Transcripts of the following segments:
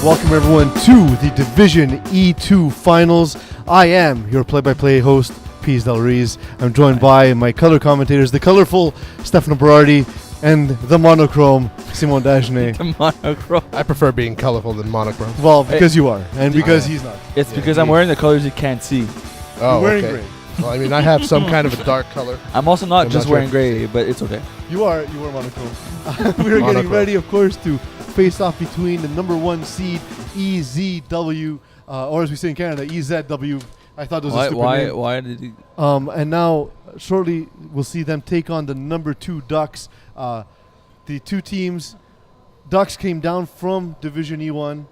Welcome everyone to the Division E2 Finals. I am your play-by-play host, Pease Del Rees. I'm joined by my color commentators, the colorful Stefano Berardi and the monochrome Simon Dagenet. The monochrome. I prefer being colorful than monochrome. Well, because you are, and because he's not. It's because I'm wearing the colors you can't see. Oh, You're wearing okay. gray. Well, I mean, I have some kind of a dark color. I'm also not I'm just not wearing sure. gray, but it's okay. You are monochrome. We're getting Monochrome. ready, of course, to face off between the number one seed EZW, or as we say in Canada, EZW. I thought it was a stupid name. Why did he? And now, shortly, we'll see them take on the number 2 Ducks. The two teams, Ducks came down from Division E1.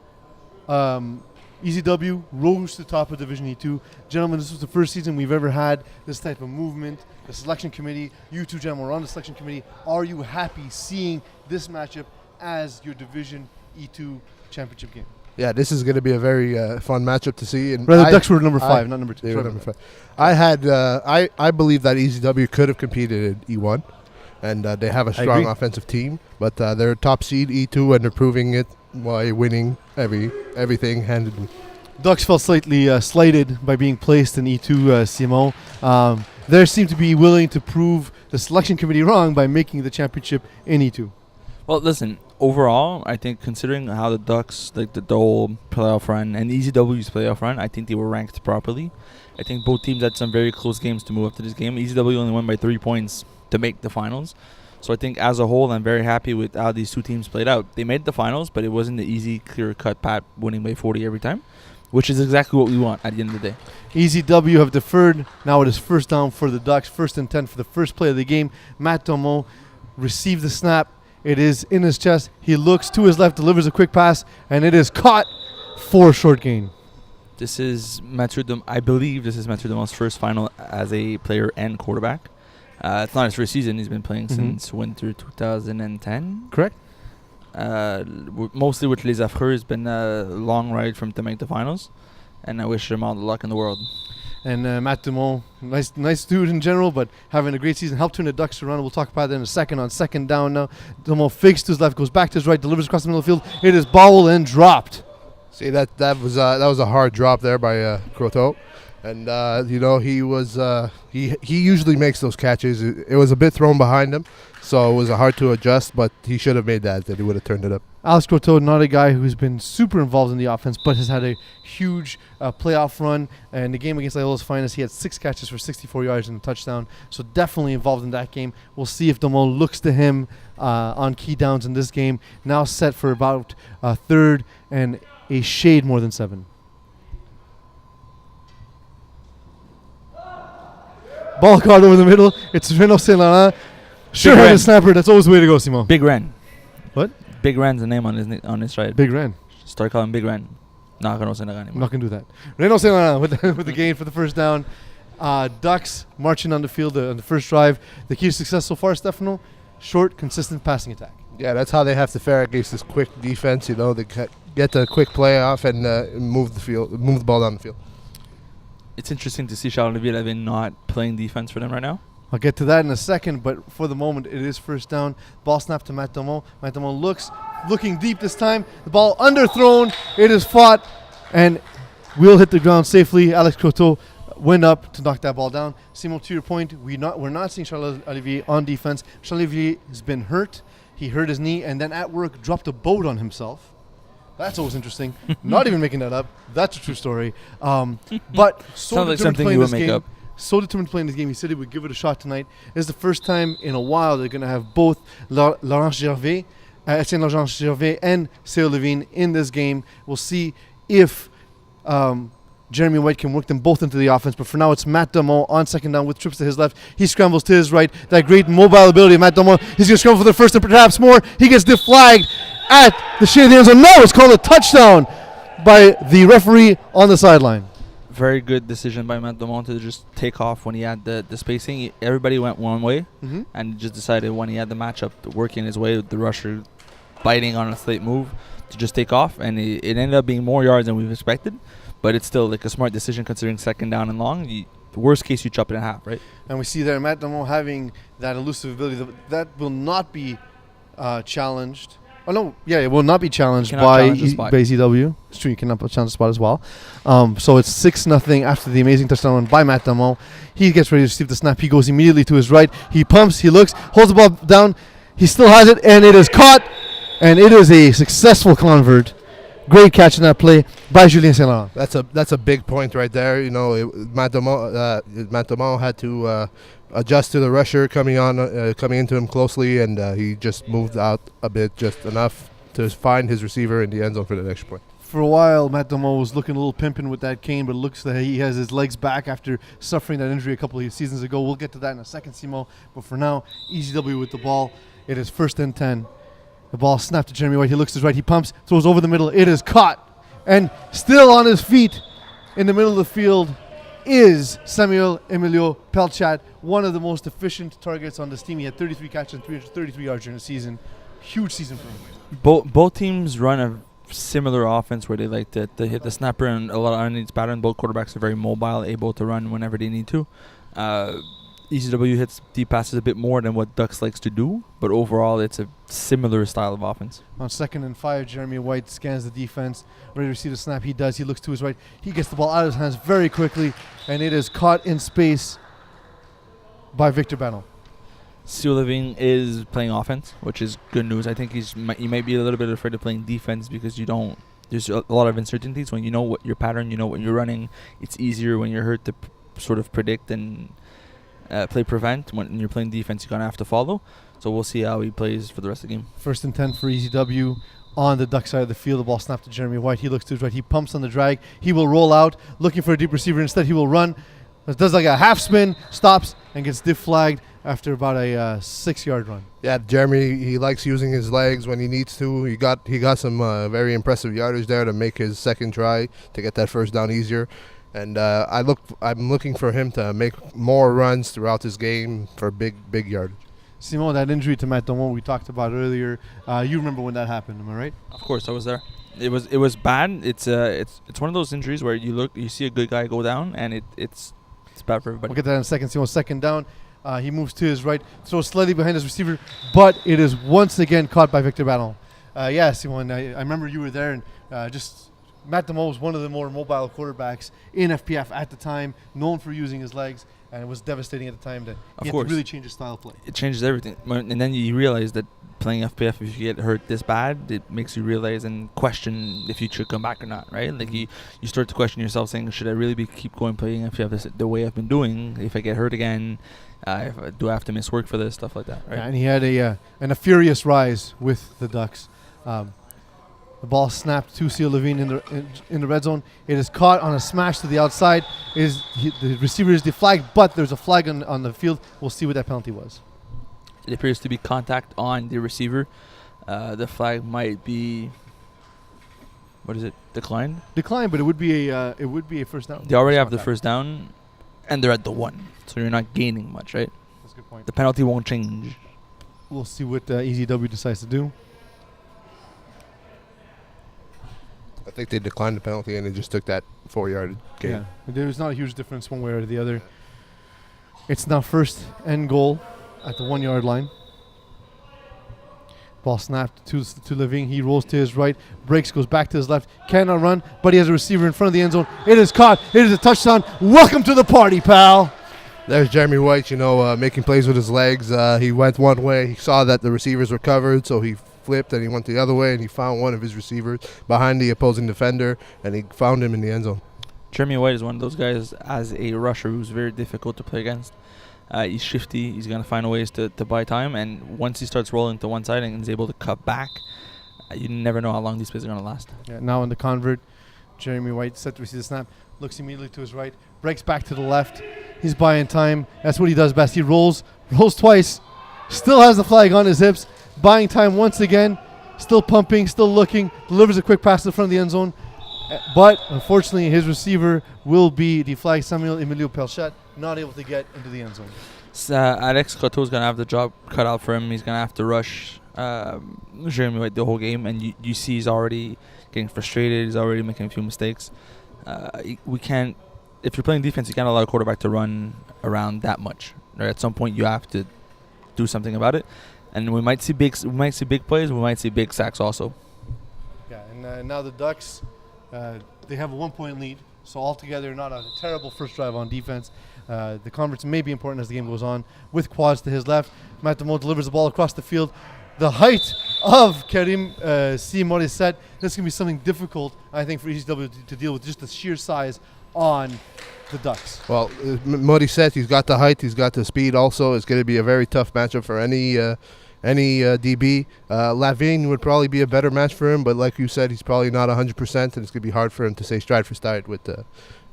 EZW rose to the top of Division E2. Gentlemen, this was the first season we've ever had this type of movement. The selection committee, you two gentlemen were on the selection committee. Are you happy seeing this matchup as your Division E2 championship game? Yeah, this is going to be a very fun matchup to see. And Rather, Ducks were number 5, not number 2. They were number 5. I believe that EZW could have competed at E1, and they have a strong offensive team. But they're top seed E2, and they're proving it by winning everything handedly. Ducks felt slightly slighted by being placed in E2, Simon. They seem to be willing to prove the selection committee wrong by making the championship in E2. Well, listen. Overall, I think considering how the Ducks, like the whole playoff run and EZW's playoff run, I think they were ranked properly. I think both teams had some very close games to move up to this game. EZW only won by 3 points to make the finals. So I think as a whole, I'm very happy with how these two teams played out. They made the finals, but it wasn't the easy, clear-cut path winning by 40 every time, which is exactly what we want at the end of the day. EZW have deferred. Now it is first down for the Ducks. 1st and 10 for the first play of the game. Matt Domo received the snap. It is in his chest. He looks to his left, delivers a quick pass, and it is caught for a short gain. This is I believe this is Mathieu Demont's first final as a player and quarterback. It's not his first season. He's been playing since winter 2010. Correct? Mostly with Les Affreux. It's been a long ride from to make the finals, and I wish him all the luck in the world. And Matt Dumont, nice dude in general, but having a great season, helped turn the Ducks around. We'll talk about that in a second. On second down now, Dumont fakes to his left, goes back to his right, delivers across the middle of the field. It is bobbled and dropped. See, that was a hard drop there by Croteau. And, he usually makes those catches. It was a bit thrown behind him, so it was hard to adjust, but he should have made that he would have turned it up. Alex Croteau, not a guy who's been super involved in the offense, but has had a huge playoff run. And the game against Loyola's Finest, he had 6 catches for 64 yards and a touchdown. So definitely involved in that game. We'll see if Dumont looks to him on key downs in this game. Now set for about 3rd and a shade more than 7. Ball caught over the middle. It's Renaud Saint Laurent. Sure had a snapper. That's always the way to go, Simon. Big Ren. What? Big Ren's the name on his side. Big Ren. Start calling Big Ren. Not gonna say that anymore. I'm not going to do that. Renaud Saint Laurent with the gain for the first down. Ducks marching on the field on the first drive. The key to success so far, Stefano, short, consistent passing attack. Yeah, that's how they have to fare against this quick defense. They get the quick play off and move the ball down the field. It's interesting to see Charleville not playing defense for them right now. I'll get to that in a second, but for the moment, it is first down. Ball snap to Matt Dumont. Matt Dumont looking deep this time. The ball underthrown. It is fought, and will hit the ground safely. Alex Croteau went up to knock that ball down. Simon, to your point, we're not seeing Charles Olivier on defense. Charles Olivier has been hurt. He hurt his knee, and then at work dropped a boat on himself. That's always interesting. Not even making that up. That's a true story. But Sounds like something you would make up. So determined to play in this game, he said he would give it a shot tonight. This is the first time in a while they're going to have both Laurent Gervais, Etienne Laurent Gervais and Céo Levine in this game. We'll see if Jeremy White can work them both into the offense. But for now, it's Matt Dumont on second down with trips to his left. He scrambles to his right. That great mobile ability of Matt Dumont. He's going to scramble for the first and perhaps more. He gets deflagged at the shade of the end zone. No, it's called a touchdown by the referee on the sideline. Very good decision by Matt Dumont to just take off when he had the spacing. Everybody went one way, and just decided when he had the matchup working his way with the rusher biting on a late move to just take off. And it ended up being more yards than we've expected. But it's still like a smart decision considering second down and long. The worst case, you chop it in half, right? And we see there Matt Dumont having that elusive ability that will not be challenged Oh no, yeah, it will not be challenged Cannot by challenge the spot. by ECW. It's true, you cannot challenge the spot as well. So it's 6-0 after the amazing touchdown by Matt Damon. He gets ready to receive the snap. He goes immediately to his right. He pumps. He looks, holds the ball down. He still has it, and it is caught. And it is a successful convert. Great catch in that play by Julien Saint Laurent. That's a big point right there. You know, Matt Damon had to adjust to the rusher coming into him closely, and he just moved out a bit, just enough to find his receiver in the end zone for the extra point. For a while, Matt Damon was looking a little pimping with that cane, but it looks like he has his legs back after suffering that injury a couple of seasons ago. We'll get to that in a second, Simo. But for now, ECW with the ball. It is 1st and 10. The ball snapped to Jeremy White. He looks to his right. He pumps, throws over the middle. It is caught. And still on his feet in the middle of the field is Samuel Emilio Pelchat, one of the most efficient targets on this team. He had 33 catches and 333 yards during the season. Huge season for him. Both teams run a similar offense where they like to hit the snapper and a lot of underneath pattern. Both quarterbacks are very mobile, able to run whenever they need to. ECW hits deep passes a bit more than what Ducks likes to do, but overall it's a similar style of offense. On 2nd and 5, Jeremy White scans the defense, ready to receive the snap. He does. He looks to his right. He gets the ball out of his hands very quickly, and it is caught in space by Victor Banel. Sio Levine is playing offense, which is good news. I think he might be a little bit afraid of playing defense because there's a lot of uncertainties. When you know what your pattern, you know what you're running, it's easier when you're hurt to sort of predict and play prevent. When you're playing defense, you're going to have to follow. So we'll see how he plays for the rest of the game. 1st and 10 for ECW on the Duck side of the field. The ball snapped to Jeremy White. He looks to his right. He pumps on the drag. He will roll out, looking for a deep receiver. Instead, he will run. It does like a half spin, stops, and gets diff flagged after about a 6-yard run. Yeah, Jeremy, he likes using his legs when he needs to. He got some very impressive yardage there to make his second try to get that first down easier. And I'm looking for him to make more runs throughout this game for big yardage. Simon, that injury to Matt Damon we talked about earlier, you remember when that happened, am I right? Of course, I was there. It was bad. It's one of those injuries where you see a good guy go down, and it's bad for everybody. We'll get that in a second. Simon, 2nd down. He moves to his right, throws slightly behind his receiver, but it is once again caught by Victor Banel. Yeah, Simon, I remember you were there, and Matt Damon was one of the more mobile quarterbacks in FPF at the time, known for using his legs, and it was devastating at the time that he had to really change his style of play. It changes everything. And then you realize that playing FPF, if you get hurt this bad, it makes you realize and question if you should come back or not, right? Like you start to question yourself saying, should I really keep going playing FPF the way I've been doing? If I get hurt again, do I have to miss work for this? Stuff like that, right? Yeah, and he had a furious rise with the Ducks. The ball snapped to Sio Levine in the red zone. It is caught on a smash to the outside. The receiver is deflagged, but there's a flag on the field. We'll see what that penalty was. It appears to be contact on the receiver. The flag might be, what is it? Declined. Declined, but it would be a first down. They already have the first down, and they're at the 1, so you're not gaining much, right? That's a good point. The penalty won't change. We'll see what ECW decides to do. I think they declined the penalty and they just took that 4-yard gain. Yeah, there's not a huge difference one way or the other. It's now 1st and goal at the 1-yard line. Ball snapped to Levine. He rolls to his right, breaks, goes back to his left. Cannot run, but he has a receiver in front of the end zone. It is caught. It is a touchdown. Welcome to the party, pal. There's Jeremy White, making plays with his legs. He went one way. He saw that the receivers were covered, so he flipped and he went the other way, and he found one of his receivers behind the opposing defender, and he found him in the end zone. Jeremy White is one of those guys as a rusher who's very difficult to play against. He's shifty. He's going to find ways to buy time, and once he starts rolling to one side and is able to cut back, you never know how long these plays are going to last. Yeah, now in the convert, Jeremy White set to receive the snap, looks immediately to his right, breaks back to the left. He's buying time. That's what he does best. He rolls twice, still has the flag on his hips, buying time once again, still pumping, still looking, delivers a quick pass to the front of the end zone. But unfortunately, his receiver will be deflagged. Samuel Emilio Pelchat, not able to get into the end zone. Alex Coteau is going to have the job cut out for him. He's going to have to rush Jeremy White the whole game, and you see he's already getting frustrated. He's already making a few mistakes. We can't. If you're playing defense, you can't allow a quarterback to run around that much. Right? At some point, you have to do something about it. And we might see big plays. We might see big sacks also. Yeah, and now the Ducks, they have a 1-point lead. So altogether, not a terrible first drive on defense. The converts may be important as the game goes on. With quads to his left, Matt Damon delivers the ball across the field. The height of Karim C. Morissette. This can be something difficult, I think, for ECW to deal with, just the sheer size on the Ducks. Well, Morissette, he's got the height, he's got the speed also. It's going to be a very tough matchup for any DB. Lavigne would probably be a better match for him, but like you said, he's probably not 100%, and it's going to be hard for him to stay stride for stride with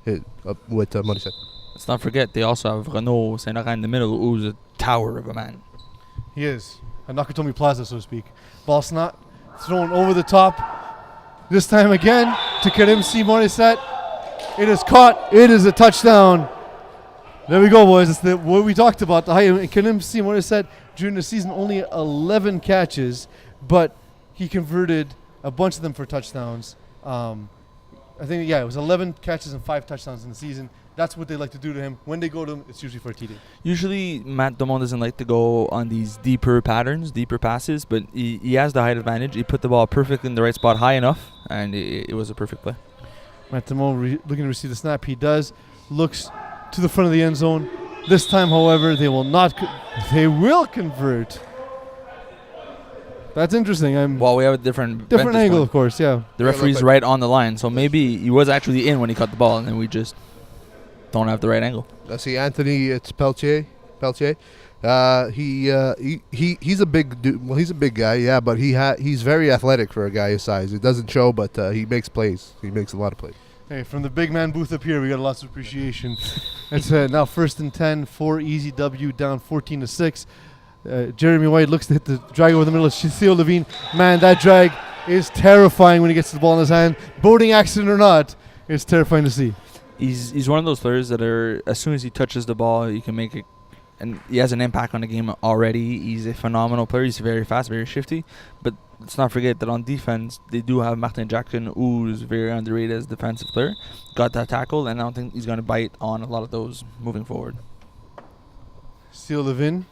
Morissette. Let's not forget, they also have Renaud Saint-Laurent in the middle, who's a tower of a man. He is. A Nakatomi Plaza, so to speak. Ball snot thrown over the top. This time again to Karim C. Morissette. It is caught. It is a touchdown. There we go, boys. It's what we talked about. The height. Karim C. Morissette during the season only 11 catches, but he converted a bunch of them for touchdowns. I think, it was 11 catches and 5 touchdowns in the season. That's what they like to do to him. When they go to him, it's usually for a TD. Usually, Matt Damon doesn't like to go on these deeper patterns, deeper passes, but he has the height advantage. He put the ball perfectly in the right spot, high enough, and it was a perfect play. Matt Damon looking to receive the snap. He does. Looks to the front of the end zone. This time, however, they will not. They will convert. That's interesting. Well, we have a different angle, point. Of course. Yeah. The referee's right on the line, so maybe he was actually in when he caught the ball, and then we just don't have the right angle. Let's see, Anthony. It's Peltier. He's a big dude. Well, he's a big guy, yeah, but he's very athletic for a guy his size. It doesn't show, but he makes plays. He makes a lot of plays. Hey, from the big man booth up here, we got lots of appreciation. It's now 1st and 10 for EZW, down 14-6. Jeremy White looks to hit the drag over the middle of Theo Levine. Man, that drag is terrifying when he gets the ball in his hand. Boating accident or not, it's terrifying to see. He's one of those players that are, as soon as he touches the ball, he can make it, and he has an impact on the game already. He's a phenomenal player. He's very fast, very shifty. But let's not forget that on defense, they do have Martin Jackson, who's very underrated as a defensive player. Got that tackle, and I don't think he's going to bite on a lot of those moving forward. Theo Levine.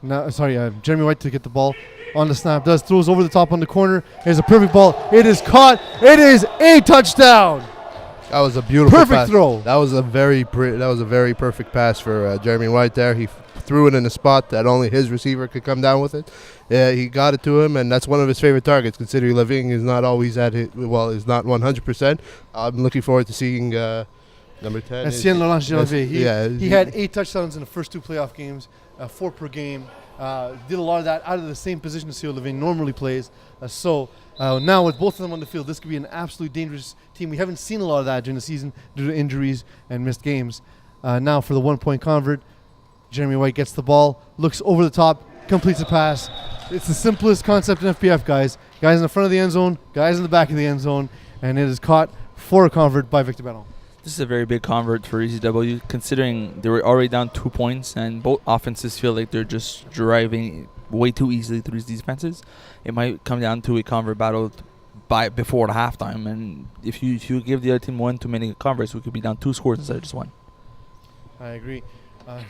Jeremy White to get the ball on the snap. Throws over the top on the corner. Here's a perfect ball. It is caught. It is a touchdown. That was a beautiful perfect pass. Throw. That was a very perfect pass for Jeremy White there. He threw it in a spot that only his receiver could come down with it. He got it to him, and that's one of his favorite targets, considering Lavigne is not always is not 100%. I'm looking forward to seeing number 10. Etienne Laurent Gervais. He had 8 touchdowns in the first 2 playoff games, 4 per game. Did a lot of that out of the same position as Theo Levine normally plays. Now with both of them on the field, this could be an absolutely dangerous team. We haven't seen a lot of that during the season due to injuries and missed games. Now for the 1-point convert, Jeremy White gets the ball, looks over the top, completes a pass. It's the simplest concept in FPF, guys. Guys in the front of the end zone, guys in the back of the end zone, and it is caught for a convert by Victor Baron. This is a very big convert for ECW, considering they were already down 2 points, and both offenses feel like they're just driving way too easily through these defenses. It might come down to a convert battle before the halftime, and if you give the other team one too many converts, we could be down 2 scores instead of just 1. I agree.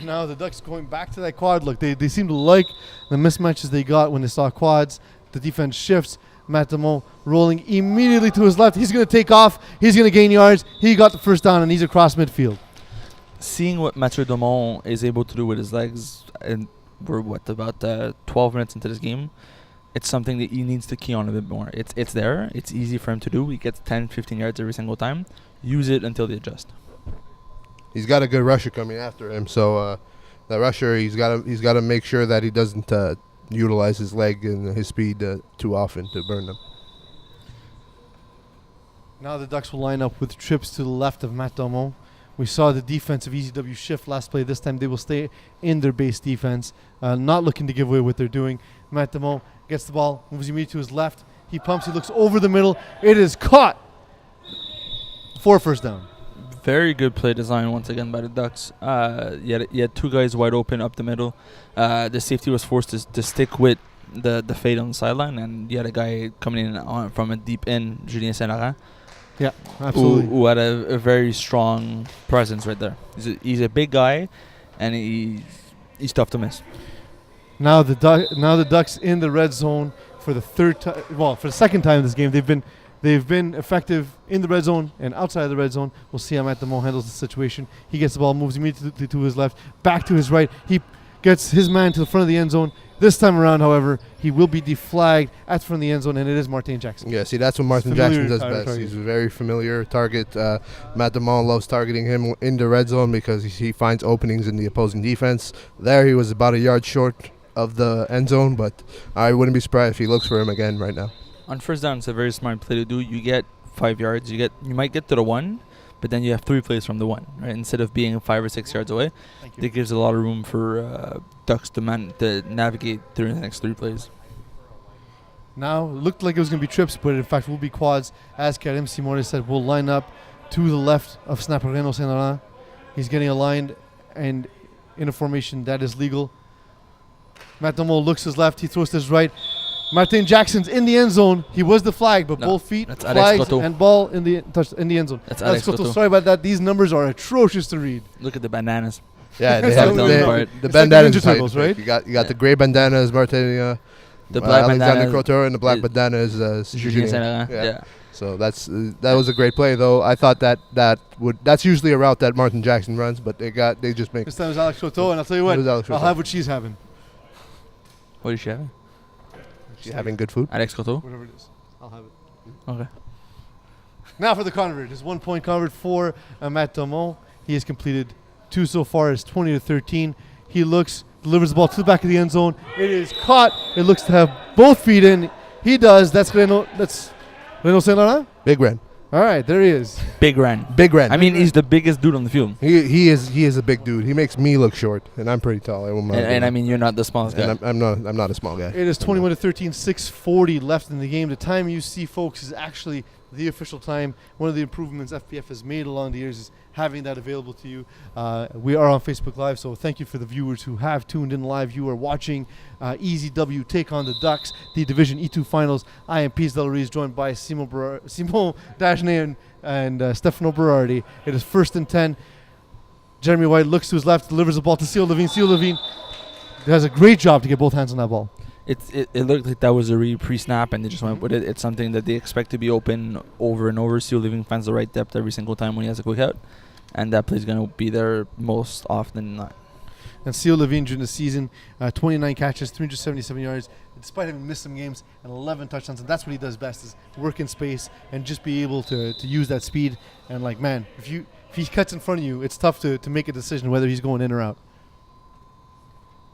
Now the Ducks going back to that quad look. They seem to like the mismatches they got when they saw quads. The defense shifts. Matt Damon rolling immediately to his left. He's going to take off. He's going to gain yards. He got the first down, and he's across midfield. Seeing what Mathieu Damon is able to do with his legs, and we're about 12 minutes into this game, it's something that he needs to key on a bit more. It's there. It's easy for him to do. He gets 10, 15 yards every single time. Use it until they adjust. He's got a good rusher coming after him, so the rusher, he's got to make sure that he doesn't utilize his leg and his speed too often to burn them. Now the Ducks will line up with trips to the left of Matt Damon. We saw the defensive ECW shift last play. This time they will stay in their base defense, not looking to give away what they're doing. Matt Damon gets the ball, moves immediately to his left. He pumps, he looks over the middle. It is caught for first down. Very good play design once again by the Ducks. You had 2 guys wide open up the middle. The safety was forced to stick with the fade on the sideline, and you had a guy coming in from a deep end, Julien Saint-Laurent. Yeah, absolutely. Who had a very strong presence right there. He's a big guy, and he's tough to miss. Now the Ducks in the red zone for the for the second time in this game. They've been effective in the red zone and outside of the red zone. We'll see how Matt Damon handles the situation. He gets the ball, moves immediately to his left, back to his right. He gets his man to the front of the end zone. This time around, however, he will be deflagged at the front of the end zone, and it is Martin Jackson. Yeah, see, that's what Martin Jackson does best. He's a very familiar target. Matt Damon loves targeting him in the red zone because he finds openings in the opposing defense. There he was about a yard short of the end zone, but I wouldn't be surprised if he looks for him again right now. On first down, it's a very smart play to do. You get 5 yards. You might get to the 1, but then you have 3 plays from the 1, right? Instead of being 5 or 6 yards away, it gives a lot of room for Ducks to navigate through the next 3 plays. Now, it looked like it was going to be trips, but in fact will be quads. As Karim Simone said, we'll line up to the left of snapper Reno Saint Laurent. He's getting aligned and in a formation that is legal. Matt Damon looks to his left. He throws to his right. Martin Jackson's in the end zone. He was the flag, but both feet, flags, and ball in the end zone. That's Alex Cotto. Sorry about that. These numbers are atrocious to read. Look at the bandanas. Yeah, they have the bandanas. Ninja Turtles, right? You got the gray bandanas, Martin. The black Alexander bandana. Couture, and the black bandana is Julien Saint-Laurent. Yeah. So that was a great play, though. I thought that's usually a route that Martin Jackson runs, but they just make. This time it was Alex Couture, and I'll tell you what, I'll have what she's having. What is she having? She's having good food. Alex Cotto? Whatever it is, I'll have it. Okay. Now for the convert. It's 1 point convert for Matt Damon. He has completed 2 so far. It's 20-13. He delivers the ball to the back of the end zone. It is caught. It looks to have both feet in. He does. That's Reno Saint Laurent? Big Ren. All right, there he is. Big Ren. Big Ren. I mean, he's the biggest dude on the field. He is a big dude. He makes me look short, and I'm pretty tall. And I mean, you're not the smallest guy. And I'm not a small guy. It is 21-13, 6:40 left in the game. The time you see, folks, is actually the official time. One of the improvements FPF has made along the years is having that available to you. We are on Facebook Live, so thank you for the viewers who have stayed in live. You are watching Easy W take on the Ducks, the Division E2 Finals. I am Peace Del Ruiz, joined by Simon Dagenet and Stefano Berardi. It is 1st and 10. Jeremy White looks to his left, delivers the ball to Seal Levine. Seal Levine does a great job to get both hands on that ball. It looked like that was a read pre-snap, and they just went with it. It's something that they expect to be open over and over. Seal Living finds the right depth every single time when he has a quick out, and that play's going to be there most often than not. And Seal Levine during the season, 29 catches, 377 yards, despite having missed some games, and 11 touchdowns. And that's what he does best, is work in space and just be able to use that speed. And man, if he cuts in front of you, it's tough to make a decision whether he's going in or out.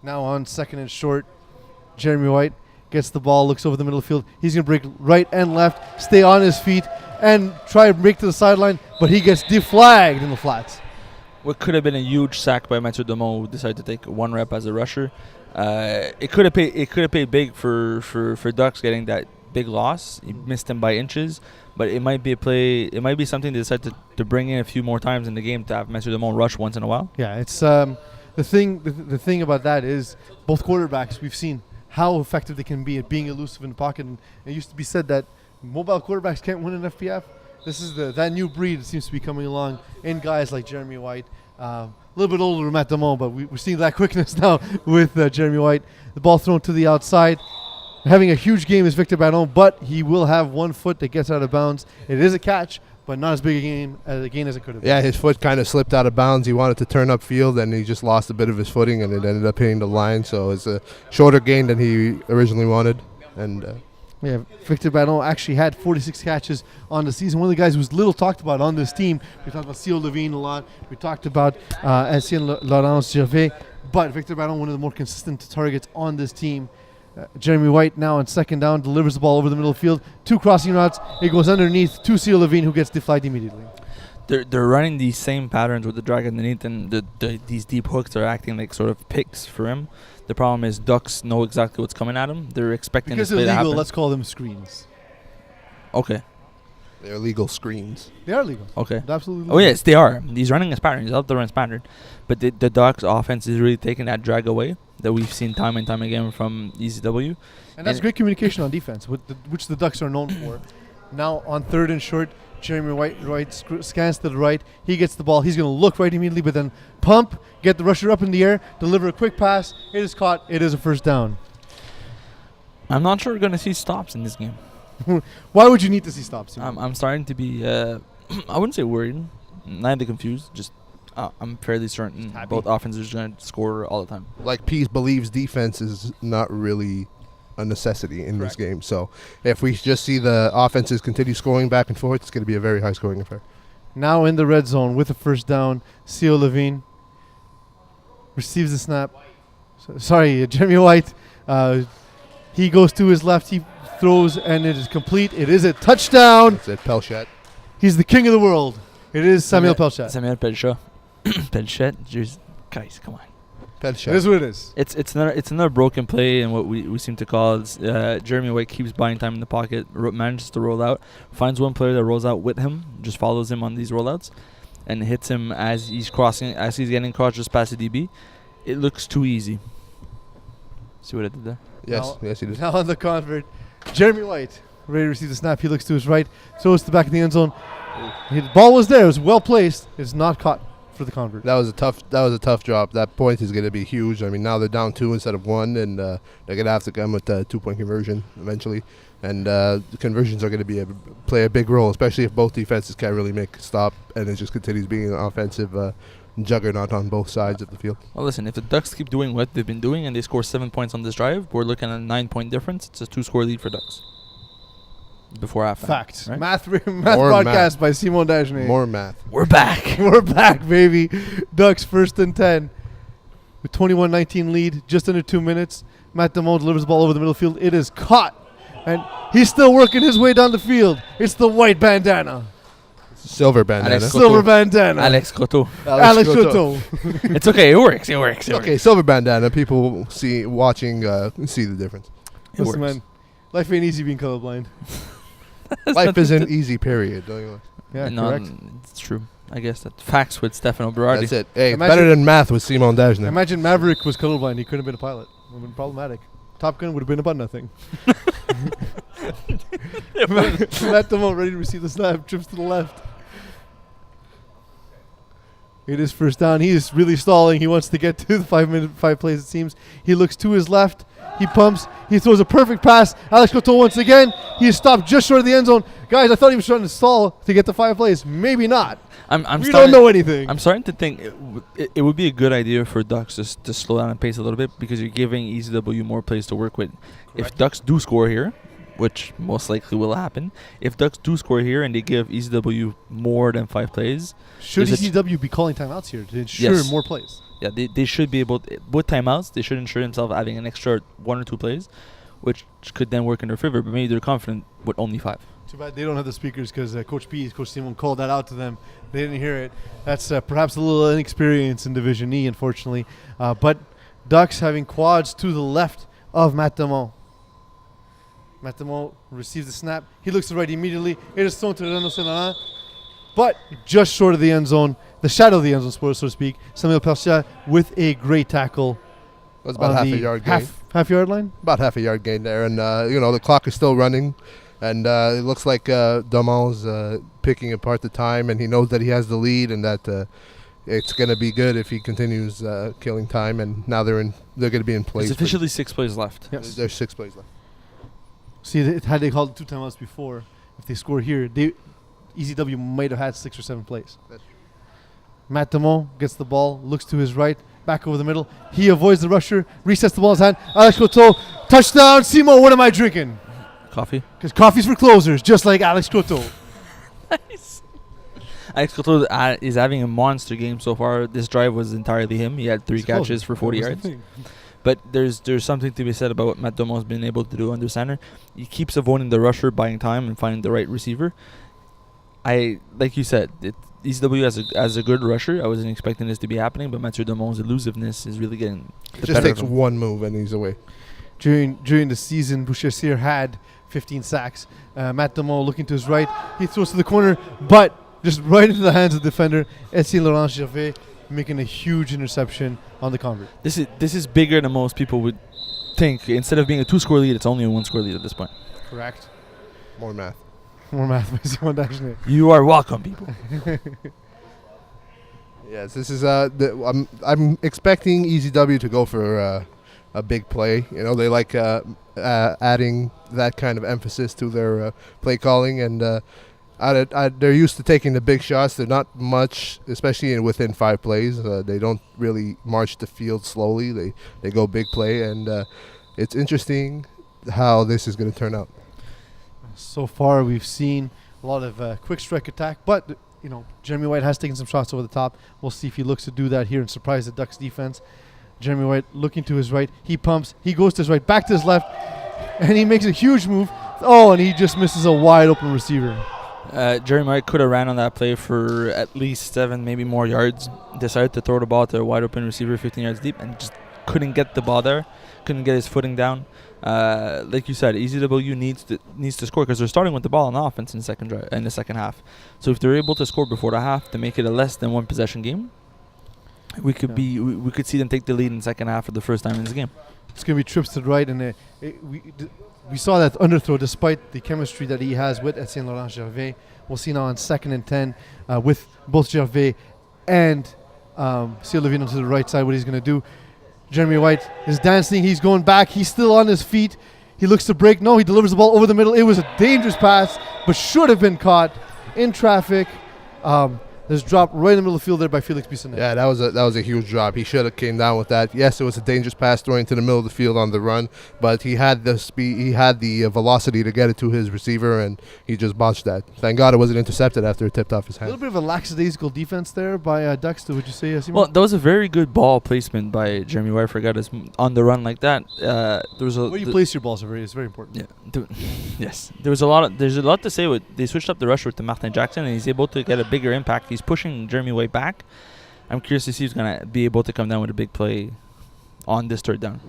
Now on 2nd and short, Jeremy White gets the ball, looks over the middle of the field. He's going to break right and left, stay on his feet, and try to break to the sideline, but he gets deflagged in the flats. What could have been a huge sack by Mathieu Demont, who decided to take 1 rep as a rusher. It could have paid big for Ducks getting that big loss. He missed him by inches, but it might be a play. It might be something they decide to bring in a few more times in the game to have Mathieu Demont rush once in a while. Yeah, it's the thing about that is both quarterbacks, we've seen how effective they can be at being elusive in the pocket. And it used to be said that mobile quarterbacks can't win in FPF. This is that new breed that seems to be coming along in guys like Jeremy White. A little bit older than Matt Damon, but we're seeing that quickness now with Jeremy White. The ball thrown to the outside. Having a huge game is Victor Baron, but he will have 1 foot that gets out of bounds. It is a catch, but not as big a gain as it could have been. Yeah, his foot kind of slipped out of bounds. He wanted to turn upfield, and he just lost a bit of his footing, and it ended up hitting the line. So it's a shorter gain than he originally wanted. And yeah, Victor Baron actually had 46 catches on the season. One of the guys who's little talked about on this team. We talked about Seal Levine a lot. We talked about Etienne Laurence Gervais. But Victor Baron, one of the more consistent targets on this team. Jeremy White now on 2nd down, delivers the ball over the middle of the field. 2 crossing routes. It goes underneath to Seal Levine, who gets deflagged immediately. They're running these same patterns with the drag underneath, and these deep hooks are acting like sort of picks for him. The problem is Ducks know exactly what's coming at him. They're expecting this play to happen. Because they're legal, let's call them screens. Okay. They're legal screens. They are legal. Okay. They're absolutely legal. Oh, yes, they are. He's running his pattern. He's out to run his pattern. But the Ducks offense is really taking that drag away that we've seen time and time again from ECW. And that's great communication on defense, which the Ducks are known for. Now on 3rd and short, Jeremy White scans to the right. He gets the ball. He's going to look right immediately, but then pump, get the rusher up in the air, deliver a quick pass. It is caught. It is a first down. I'm not sure we're going to see stops in this game. Why would you need to see stops? I'm starting to be, I wouldn't say worried, neither confused. Just I'm fairly certain both offenses are going to score all the time. Like Pease believes defense is not really a necessity in this game. So if we just see the offenses continue scoring back and forth, it's going to be a very high-scoring affair. Now in the red zone with a first down, Theo Levine receives the snap. Jeremy White. He goes to his left. He throws, and it is complete. It is a touchdown. That's it, Pelchat. He's the king of the world. It is Samuel Pelchat. Samuel Pelchat. Pelchat. Guys, come on. Pelchat. It is what it is. It's another broken play, and what we seem to call is Jeremy White keeps buying time in the pocket, manages to roll out, finds one player that rolls out with him, just follows him on these rollouts, and hits him as he's getting crossed just past the DB. It looks too easy. See what I did there? Yes, he did. Now on the convert, Jeremy White ready to receive the snap. He looks to his right, throws to the back of the end zone. The ball was there. It was well placed. It's not caught for the convert. That was a tough drop. That point is going to be huge. I mean, now they're down 2 instead of 1, and they're going to have to come with a 2-point conversion eventually. And the conversions are going to play a big role, especially if both defenses can't really make a stop, and it just continues being an offensive juggernaut on both sides of the field. Well, listen, if the Ducks keep doing what they've been doing and they score 7 points on this drive, we're looking at a 9-point difference. It's a 2-score lead for Ducks. Before halftime. Fact. Right? Math broadcast by Simon Dagenet. More math. We're back. We're back, baby. Ducks first and 10. With 21-19 lead, just under 2 minutes. Matt Damone delivers the ball over the middle field. It is caught. And he's still working his way down the field. It's the white bandana. Silver bandana. Silver bandana. Alex Croteau. Alex Croteau. It's okay. It works. It works. Okay, silver bandana. People see the difference. Listen, man. Life ain't easy being colorblind. Life isn't easy, period. Don't you? Yeah, no, correct. It's true. I guess that facts with Stefano Berardi. That's it. Hey, better than math with Simon Dagenet. Imagine Maverick was colorblind. He couldn't have been a pilot. It would have been problematic. Top Gun would have been about nothing. Matt Damone ready to receive the snap. Trips to the left. It is first down. He is really stalling. He wants to get to the 5 plays, it seems. He looks to his left. He pumps. He throws a perfect pass. Alex Croteau once again. He is stopped just short of the end zone. Guys, I thought he was trying to stall to get the 5 plays. Maybe not. We don't know anything. I'm starting to think it would be a good idea for Ducks to slow down and pace a little bit because you're giving ECW more plays to work with. Correct. If Ducks do score here, which most likely will happen, if Ducks do score here and they give ECW more than 5 plays... Should ECW be calling timeouts here to ensure more plays? Yeah, they should be able to, with timeouts, they should ensure themselves having an extra 1 or 2 plays, which could then work in their favor, but maybe they're confident with only 5. Too bad they don't have the speakers because Coach Simon called that out to them. They didn't hear it. That's perhaps a little inexperience in Division E, unfortunately. But Ducks having quads to the left of Matt Damone. Matt Damone receives the snap. He looks to the right immediately. It is thrown to Renaud Saint-Laurent, but just short of the end zone, the shadow of the end zone, so to speak. Samuel Pelchat with a great tackle. That's about half a yard gain. Half yard line? About half a yard gain there. And, the clock is still running. And it looks like Damont's picking apart the time, and he knows that he has the lead and that it's going to be good if he continues killing time. And now they're going to be in place. There's officially 6 plays left. Yes. There's 6 plays left. See, had they called 2 timeouts before, if they score here, ECW might have had 6 or 7 plays. That's true. Matt Damone gets the ball, looks to his right, back over the middle. He avoids the rusher, resets the ball in his hand. Alex Croteau, touchdown. Simo, what am I drinking? Coffee. Because coffee's for closers, just like Alex Croteau. Nice. Alex Croteau is having a monster game so far. This drive was entirely him. He had 3 catches for 40 yards. But there's something to be said about what Matt Damont's been able to do under center. He keeps avoiding the rusher, buying time, and finding the right receiver. Like you said, ECW as a good rusher, I wasn't expecting this to be happening, but Mathieu Damont's elusiveness is really getting It just takes one move and he's away. During the season, Boucher had 15 sacks. Matt Damone looking to his right. He throws to the corner, but just right into the hands of the defender, Etienne Laurent Gervais, making a huge interception on the convert. This is bigger than most people would think. Instead of being a 2-score lead, it's only a 1-score lead at this point. Correct. More math. More math by Simon Dagenet. You are welcome, people. Yes, this is. I'm expecting ECW to go for a big play. You know, they like adding that kind of emphasis to their play calling, and they're used to taking the big shots. They're not much, especially within 5 plays. They don't really march the field slowly. They go big play, and it's interesting how this is going to turn out. So far, we've seen a lot of quick strike attack, but you know, Jeremy White has taken some shots over the top. We'll see if he looks to do that here and surprise the Ducks defense. Jeremy White looking to his right. He pumps. He goes to his right, back to his left, and he makes a huge move. Oh, and he just misses a wide open receiver. Jeremy White could have ran on that play for at least 7, maybe more yards. Decided to throw the ball to a wide open receiver 15 yards deep and just couldn't get the ball there. Couldn't get his footing down. Like you said, ECW needs to score because they're starting with the ball on offense in the second half. So if they're able to score before the half to make it a less than 1 possession game, we could see them take the lead in the second half for the first time in this game. It's going to be trips to the right, and we saw that underthrow despite the chemistry that he has with Etienne Laurent Gervais. We'll see now on 2nd and 10 with both Gervais and Cyril Levine to the right side what he's going to do. Jeremy White is dancing. He's going back. He's still on his feet. He looks to break. No, he delivers the ball over the middle. It was a dangerous pass, but should have been caught in traffic. There's dropped right in the middle of the field there by Felix Bissonnette. Yeah, that was a huge drop. He should have came down with that. Yes, it was a dangerous pass thrown into the middle of the field on the run, but he had the speed, he had the velocity to get it to his receiver, and he just botched that. Thank God it wasn't intercepted after it tipped off his A hand. little bit of a lackadaisical defense there by Ducks, would you say, Simon? Well, that was a very good ball placement by Jeremy White. I forgot his on the run like that. There was a where you place your balls is very important. Yeah. Yes. There's a lot to say with they switched up the rusher to Martin Jackson, and he's able to get a bigger impact. He's pushing Jeremy White back. I'm curious to see who's going to be able to come down with a big play on this 3rd down.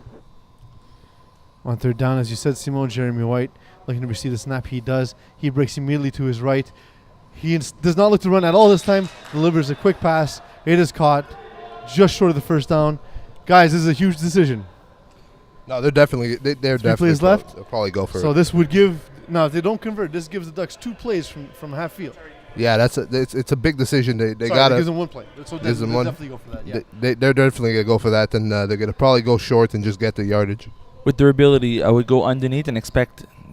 On 3rd down, as you said, Simon, Jeremy White looking to receive the snap. He does. He breaks immediately to his right. He does not look to run at all this time. Delivers a quick pass. It is caught just short of the 1st down. Guys, this is a huge decision. No, they're definitely 3 definitely plays left. They'll probably go for it. So this would give if they don't convert, this gives the Ducks 2 plays from half field. Yeah, it's a big decision. They Sorry, gotta it gives them 1 play. So they definitely go for that. Yeah. They're definitely gonna go for that, and they're gonna probably go short and just get the yardage. With their ability, I would go underneath and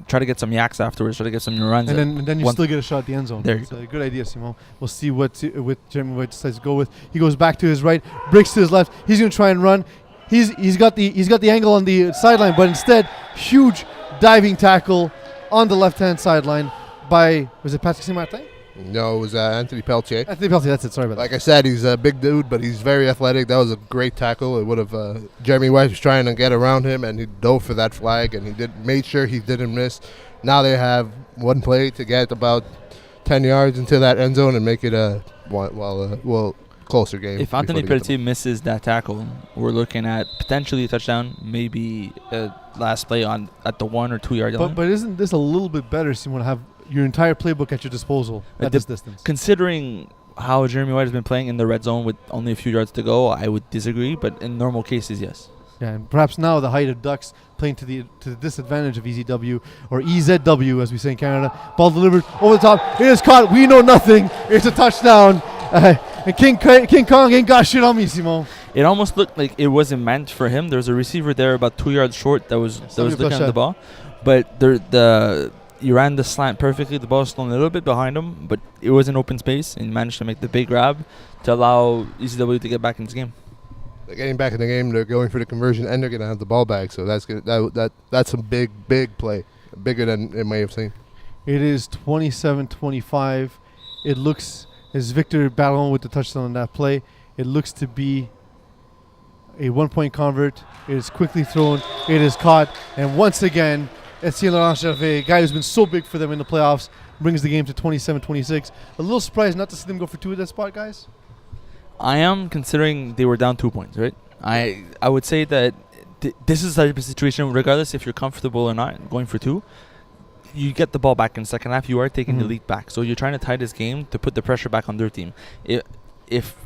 try to get some yaks afterwards, try to get some runs. And then you still get a shot at the end zone. There It's a good idea, Simon. We'll see what Jeremy White decides to go with. He goes back to his right, breaks to his left. He's going to try and run. He's got the angle on the sideline, but instead, huge diving tackle on the left-hand sideline by, was it Patrick Saint-Martin? No, it was Anthony Pelletier. Anthony Pelletier, that's it. Sorry about that. Like I said, he's a big dude, but he's very athletic. That was a great tackle. It would have Jeremy White was trying to get around him, and he dove for that flag, and made sure he didn't miss. Now they have 1 play to get about 10 yards into that end zone and make it a closer game. If Anthony Pelletier misses that tackle, we're looking at potentially a touchdown, maybe a last play at the 1 or 2 yard line. But isn't this a little bit better, Simon, to have your entire playbook at your disposal at this distance? Considering how Jeremy White has been playing in the red zone with only a few yards to go, I would disagree, but in normal cases, yes. Yeah, and perhaps now the height of Ducks playing to the disadvantage of EZW or EZW as we say in Canada. Ball delivered over the top. It is caught. We know nothing. It's a touchdown. And King Kong ain't got shit on me, Simon. It almost looked like it wasn't meant for him. There was a receiver there about 2 yards short that was looking at the ball, but he ran the slant perfectly. The ball was thrown a little bit behind him, but it was in open space, and he managed to make the big grab to allow ECW to get back in this game. They're getting back in the game. They're going for the conversion, and they're going to have the ball back. So that's good. That's a big play, bigger than it may have seen. It is 27-25. It looks as Victor Ballon with the touchdown on that play. It looks to be a 1-point convert. It is quickly thrown. It is caught, and once again, Etienne Laurent Gervais, a guy who's been so big for them in the playoffs, brings the game to 27-26. A little surprised not to see them go for 2 at that spot, guys. I am, considering they were down 2 points, right? I would say that this is the type of situation, regardless if you're comfortable or not, going for 2, you get the ball back in the second half, you are taking the lead back. So you're trying to tie this game to put the pressure back on their team. If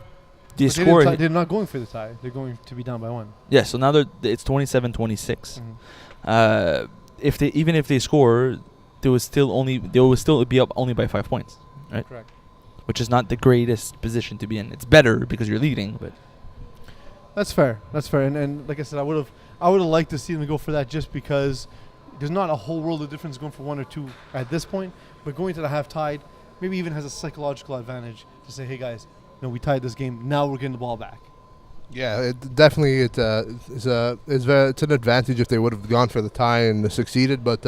they score... They're not going for the tie. They're going to be down by 1. Yeah, so now it's 27-26. Even if they score, they will still be up only by 5 points, right? Correct. Which is not the greatest position to be in. It's better because you're leading, but That's fair. And like I said, I would have liked to see them go for that just because there's not a whole world of difference going for 1 or 2 at this point. But going to the half tied, maybe even has a psychological advantage to say, hey guys, we tied this game. Now we're getting the ball back. Yeah, it's an advantage if they would have gone for the tie and succeeded. But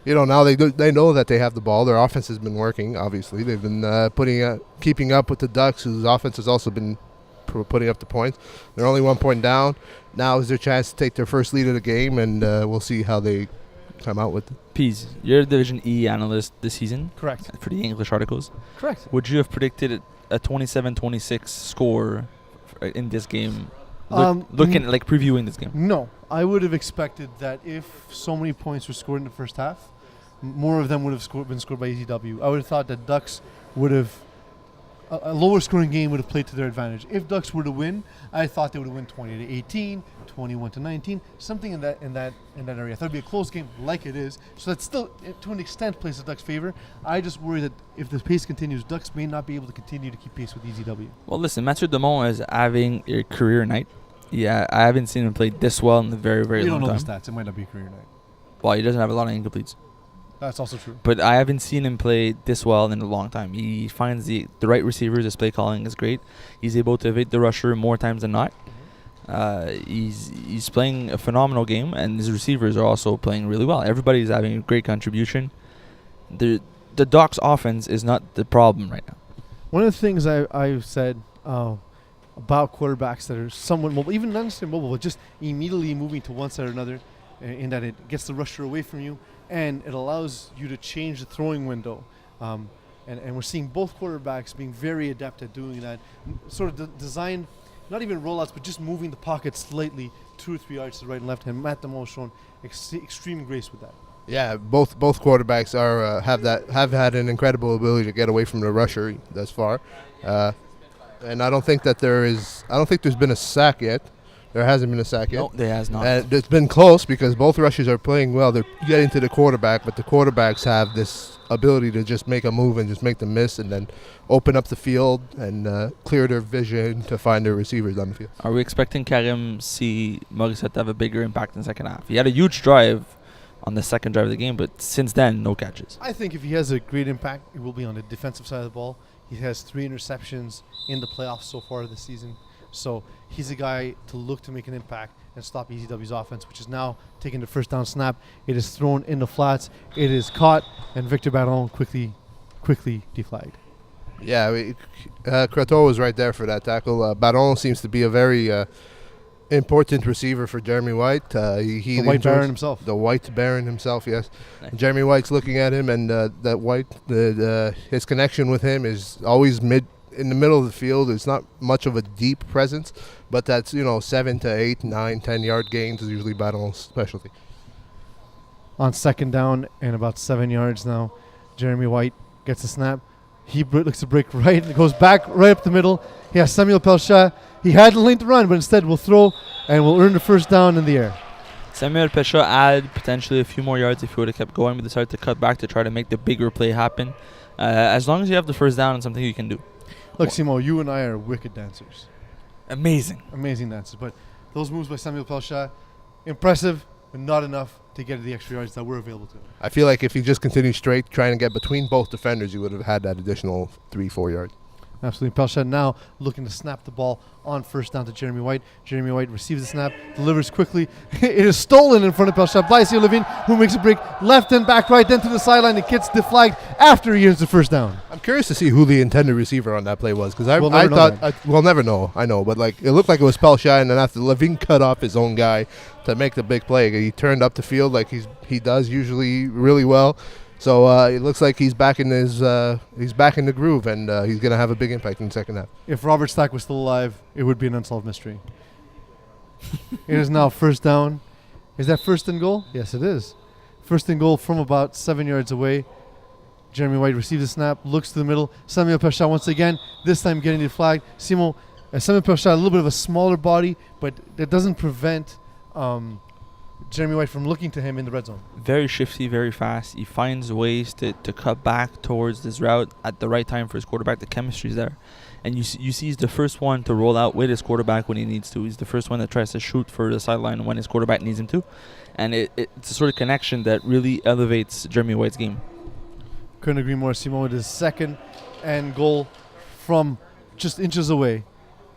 now they know that they have the ball. Their offense has been working. Obviously, they've been keeping up with the Ducks, whose offense has also been putting up the points. They're only 1 point down. Now is their chance to take their first lead of the game, and we'll see how they come out with it. Pease, you're a Division E analyst this season. Correct. For the English articles. Correct. Would you have predicted a 27-26 score in this game? Previewing this game. No, I would have expected that if so many points were scored in the first half, more of them would have been scored by ECW. I would have thought that Ducks would have a lower scoring game would have played to their advantage. If Ducks were to win, I thought they would have won 20-18, 21-19, something in that area. I thought it'd be a close game like it is. So that still, to an extent, plays the Ducks' favor. I just worry that if the pace continues, Ducks may not be able to continue to keep pace with ECW. Well, listen, Mathieu Demont is having a career night. Yeah, I haven't seen him play this well in a very, very long time. We don't know the stats. It might not be a career night. Well, he doesn't have a lot of incompletes. That's also true. But I haven't seen him play this well in a long time. He finds the right receivers. His play calling is great. He's able to evade the rusher more times than not. He's playing a phenomenal game, and his receivers are also playing really well. Everybody's having a great contribution. The Ducks offense is not the problem right now. One of the things I've said about quarterbacks that are somewhat mobile, even not necessarily mobile, but just immediately moving to one side or another, in that it gets the rusher away from you, and it allows you to change the throwing window. And we're seeing both quarterbacks being very adept at doing that. Sort of designed, not even rollouts, but just moving the pocket slightly 2 or 3 yards to the right and left hand. Matt Demont has shown extreme grace with that. Yeah, both quarterbacks have had an incredible ability to get away from the rusher thus far. And I don't think there's been a sack yet. There hasn't been a sack yet. No, there has not. And it's been close because both rushers are playing well. They're getting to the quarterback, but the quarterbacks have this ability to just make a move and just make them miss and then open up the field and clear their vision to find their receivers on the field. Are we expecting Karim C. Morissette to have a bigger impact in the second half? He had a huge drive on the second drive of the game, but since then, no catches. I think if he has a great impact, it will be on the defensive side of the ball. He has 3 interceptions in the playoffs so far this season. So he's a guy to look to make an impact and stop ECW's offense, which is now taking the first down snap. It is thrown in the flats. It is caught, and Victor Baron quickly deflagged. Yeah, Croteau was right there for that tackle. Baron seems to be a very important receiver for Jeremy White. The White Baron himself. The White Baron himself, yes. Nice. Jeremy White's looking at him, and that White, his connection with him is always in the middle of the field. It's not much of a deep presence, but that's 7 to 8, 9, 10 yard gains is usually Baron's specialty. On second down and about 7 yards now, Jeremy White gets a snap. He looks to break right and goes back right up the middle. He has Samuel Pelchat. He had the lane to run, but instead will throw and will earn the first down in the air. Samuel Pelchat had potentially a few more yards if he would have kept going, but decided to cut back to try to make the bigger play happen. As long as you have the first down, it's something you can do. Look, Simo, you and I are wicked dancers. Amazing dancers. But those moves by Samuel Pelchat, impressive, but not enough to get the extra yards that were available to him. I feel like if he just continued straight, trying to get between both defenders, you would have had that additional 3-4 yards. Absolutely. Pelchat now looking to snap the ball on first down to Jeremy White. Jeremy White receives the snap, delivers quickly. It is stolen in front of Pelchat by Theo Levine, who makes a break left and back, right, then to the sideline. It gets deflagged after he earns the first down. I'm curious to see who the intended receiver on that play was, because We'll never know. I know, but it looked like it was Pelchat, and then after Levine cut off his own guy to make the big play, he turned up the field like he does usually really well. So it looks like he's back in the groove, and he's going to have a big impact in the second half. If Robert Stack was still alive, it would be an unsolved mystery. It is now first down. Is that first and goal? Yes, it is. First and goal from about 7 yards away. Jeremy White receives the snap, looks to the middle. Samuel Pelchat once again, this time getting the flag. Samuel Pelchat, a little bit of a smaller body, but that doesn't prevent Jeremy White from looking to him in the red zone. Very shifty, very fast. He finds ways to cut back towards this route at the right time for his quarterback. The chemistry's there. And you see he's the first one to roll out with his quarterback when he needs to. He's the first one that tries to shoot for the sideline when his quarterback needs him to. And it's a sort of connection that really elevates Jeremy White's game. Couldn't agree more. Simon with his second and goal from just inches away.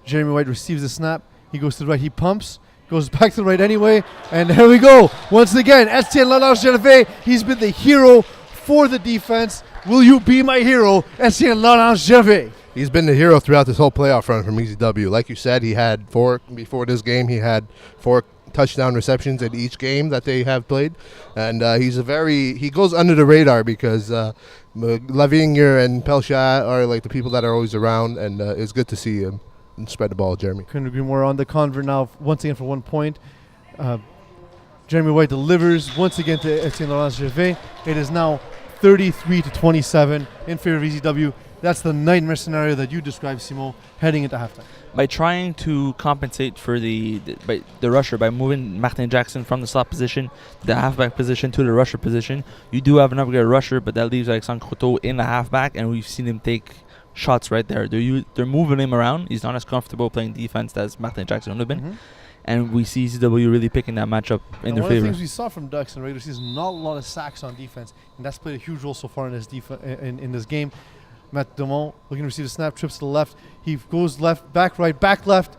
Jeremy White receives the snap. He goes to the right. He pumps. Goes back to the right anyway. And there we go. Once again, Etienne Laurent-Gervais. He's been the hero for the defense. Will you be my hero, Etienne Laurent-Gervais? He's been the hero throughout this whole playoff run from ECW. Like you said, he had 4 before this game. He had 4 touchdown receptions in each game that they have played, and he goes under the radar because Lavigne and Pelchat are like the people that are always around, and it's good to see him spread the ball, Jeremy. Couldn't agree more. On the convert now, once again for 1 point. Jeremy White delivers once again to Etienne Laurent-Gervais. It is now 33-27 in favor of ECW. That's the nightmare scenario that you described, Simon, heading into halftime. By trying to compensate for the rusher, by moving Martin Jackson from the slot position, the halfback position to the rusher position, you do have an upgraded rusher, but that leaves Alexandre Croteau in the halfback, and we've seen him take shots right there. They're moving him around. He's not as comfortable playing defense as Martin Jackson would have been. Mm-hmm. And we see ECW really picking that matchup in their favor. One of the things we saw from Ducks in the regular season, not a lot of sacks on defense, and that's played a huge role so far in this in this game. Matt Dumont looking to receive a snap, trips to the left. He goes left, back right, back left.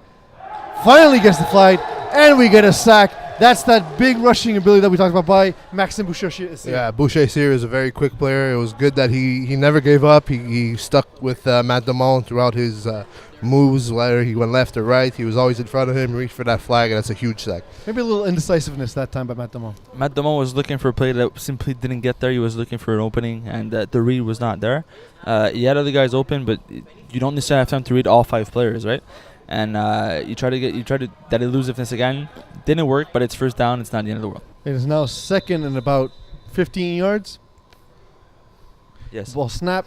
Finally gets the flag, and we get a sack. That's that big rushing ability that we talked about by Maxime Boucher. Yeah, Boucher-Cyr is a very quick player. It was good that he never gave up. He stuck with Matt Dumont throughout his moves, whether he went left or right. He was always in front of him, reached for that flag, and that's a huge sack. Maybe a little indecisiveness that time by Matt Dumont. Matt Dumont was looking for a play that simply didn't get there. He was looking for an opening, and the read was not there. He had other guys open, but you don't necessarily have time to read all 5 players, right? And you try to that elusiveness again. Didn't work, but it's first down. It's not the end of the world. It is now second and about 15 yards. Yes. Ball snap.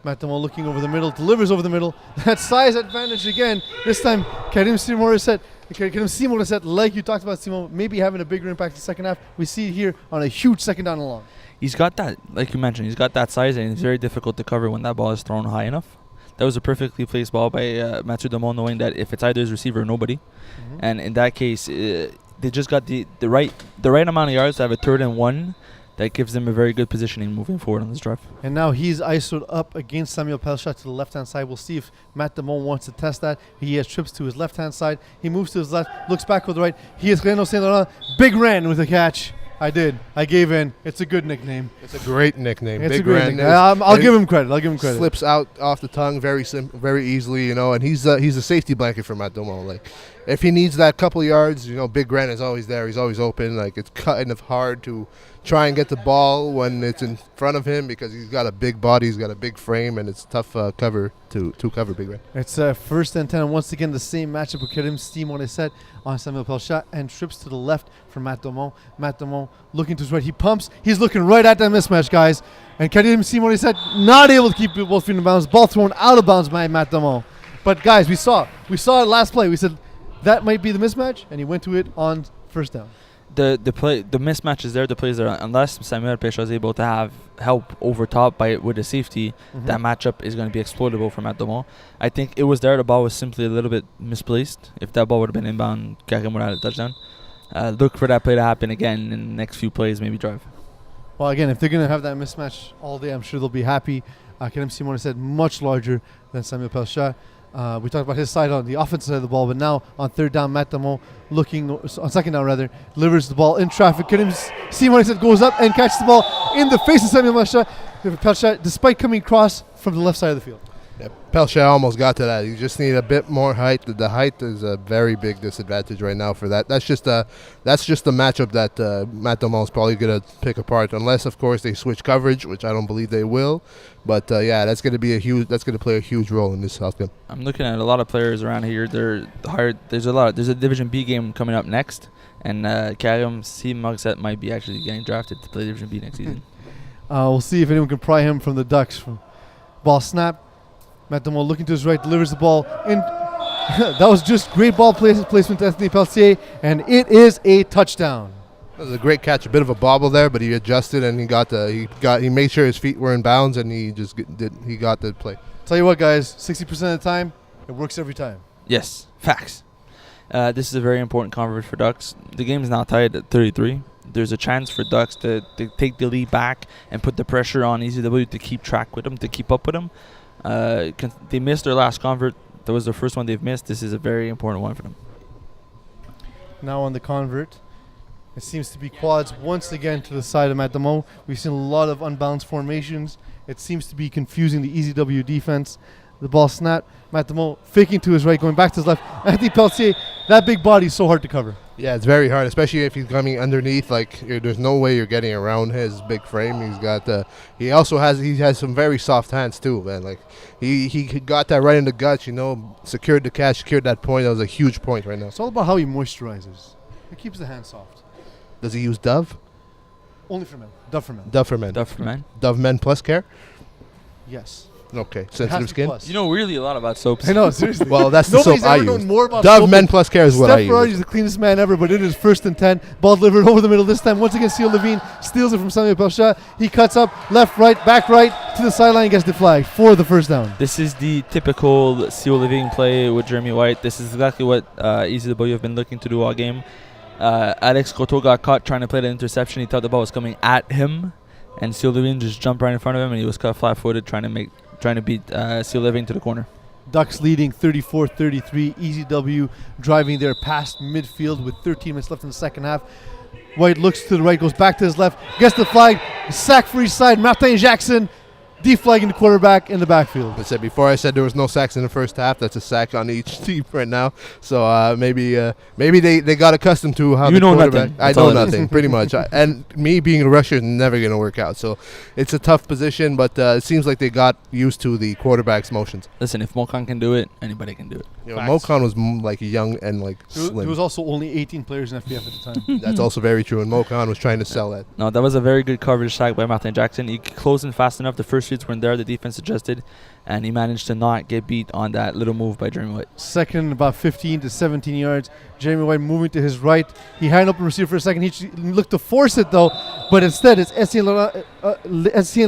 Matt Dumont looking over the middle, delivers over the middle. That size advantage again. This time, Karim Simonet, like you talked about, Simon, maybe having a bigger impact in the second half. We see it here on a huge second down and long. He's got that, like you mentioned, he's got that size, and it's very difficult to cover when that ball is thrown high enough. That was a perfectly placed ball by Mathieu Dumont, knowing that if it's either his receiver or nobody. Mm-hmm. And in that case, they just got the right amount of yards to have a 3rd and 1 that gives them a very good positioning moving forward on this drive. And now he's isoed up against Samuel Pelchat to the left-hand side. We'll see if Matt Dumont wants to test that. He has trips to his left-hand side. He moves to his left, looks back with the right. He is Renaud Saint Laurent. Big Ren with a catch. I did. I gave in. It's a good nickname. It's a great nickname. It's Big a great nickname. I'll give him credit. Slips out off the tongue very easily, and he's a safety blanket for Matt Dumont. Like, if he needs that couple yards, Big Ren is always there. He's always open. Like, it's kind of hard to try and get the ball when it's in front of him because he's got a big body, he's got a big frame, and it's tough cover to cover Big Ren. It's first and 10, and once again the same matchup with Karim Simonet on Samuel Pelchat and trips to the left for Matt Dumont. Matt Dumont looking to his right. He pumps. He's looking right at that mismatch, guys. And Karim Simonet not able to keep both feet in bounds. Ball thrown out of bounds by Matt Dumont. But guys, we saw it last play. We said that might be the mismatch, and he went to it on first down. The mismatch is there. The plays are, unless Samuel Pelchat is able to have help over top with a safety, that matchup is going to be exploitable for Matt Dumont. I think it was there. The ball was simply a little bit misplaced. If that ball would have been inbound, Karim would have had a touchdown. Look for that play to happen again in the next few plays, maybe drive. Well, again, if they're going to have that mismatch all day, I'm sure they'll be happy. Karim Simonet much larger than Samuel Pelchat. We talked about his side on the offensive side of the ball, but now on third down, Matt Dumont on second down delivers the ball in traffic. Karim Simonet goes up and catches the ball in the face of Samuel Pelchat, despite coming across from the left side of the field. Yeah, Pelchat almost got to that. You just need a bit more height. The height is a very big disadvantage right now for that. That's just a matchup that Matt Dumont is probably going to pick apart, unless of course they switch coverage, which I don't believe they will. But that's going to play a huge role in this outcome. I'm looking at a lot of players around here. They're hired. There's a Division B game coming up next, and Karim Simonet might be actually getting drafted to play Division B next season. We'll see if anyone can pry him from the Ducks. Ball snap. Matt Dumont looking to his right, delivers the ball in. That was just great ball placement to Anthony Pelletier, and it is a touchdown. That was a great catch. A bit of a bobble there, but he adjusted and he made sure his feet were in bounds, and he got the play. Tell you what, guys, 60% of the time, it works every time. Yes, facts. This is a very important convert for Ducks. The game is now tied at 33. There's a chance for Ducks to take the lead back and put the pressure on ECW to keep track with them, to keep up with them. They missed their last convert. That was the first one they've missed. This is a very important one for them. Now on the convert, it seems to be quads once again to the side of Matt Damon. We've seen a lot of unbalanced formations. It seems to be confusing the ECW defense. The ball snapped. Matt Damon faking to his right, going back to his left. Anthony Pelletier, that big body is so hard to cover. Yeah, it's very hard, especially if he's coming underneath. Like, there's no way you're getting around his big frame. He has some very soft hands too, man. Like, he got that right in the guts. Secured the catch, secured that point. That was a huge point right now. It's all about how he moisturizes. It keeps the hand soft. Does he use Dove? Only for men. Dove for men. Dove for men. Dove for men. Dove Men Plus Care. Yes. Okay, sensitive skin. Plus. You know really a lot about soaps. I know, seriously. Well, that's the soap I use. Known more about Dove soap Men than Plus Care is what I Steph Ferrari use. is the cleanest man ever, but it is 1st and 10. Ball delivered over the middle this time. Once again, Seal Levine steals it from Samuel Pelchat. He cuts up left, right, back, right to the sideline, gets the flag for the first down. This is the typical Seal Living play with Jeremy White. This is exactly what ECW have been looking to do all game. Alex Croteau got caught trying to play the interception. He thought the ball was coming at him, and Seal Living just jumped right in front of him, and he was caught flat-footed trying to beat Seal Living to the corner. Ducks leading 34-33. ECW driving there past midfield with 13 minutes left in the second half. White looks to the right, goes back to his left, gets the flag, sack for each side. Martin Jackson deflagging the quarterback in the backfield. I said before, I said there was no sacks in the first half. That's a sack on each team right now. So maybe they got accustomed to how you the know quarterback. nothing. I know nothing, pretty much. And me being a rusher is never going to work out. So it's a tough position, but it seems like they got used to the quarterback's motions. Listen, if Mokan can do it, anybody can do it. Mokan was like young and like slim. There was also only 18 players in FBF at the time. That's also very true. And Mokan was trying to sell that. No, that was a very good coverage sack by Martin Jackson. He closed in fast enough. The first reads weren't there. The defense adjusted, and he managed to not get beat on that little move by Jeremy White. Second, about 15 to 17 yards. Jeremy White moving to his right. He had an open receiver for a second. He looked to force it, though, but instead it's Etienne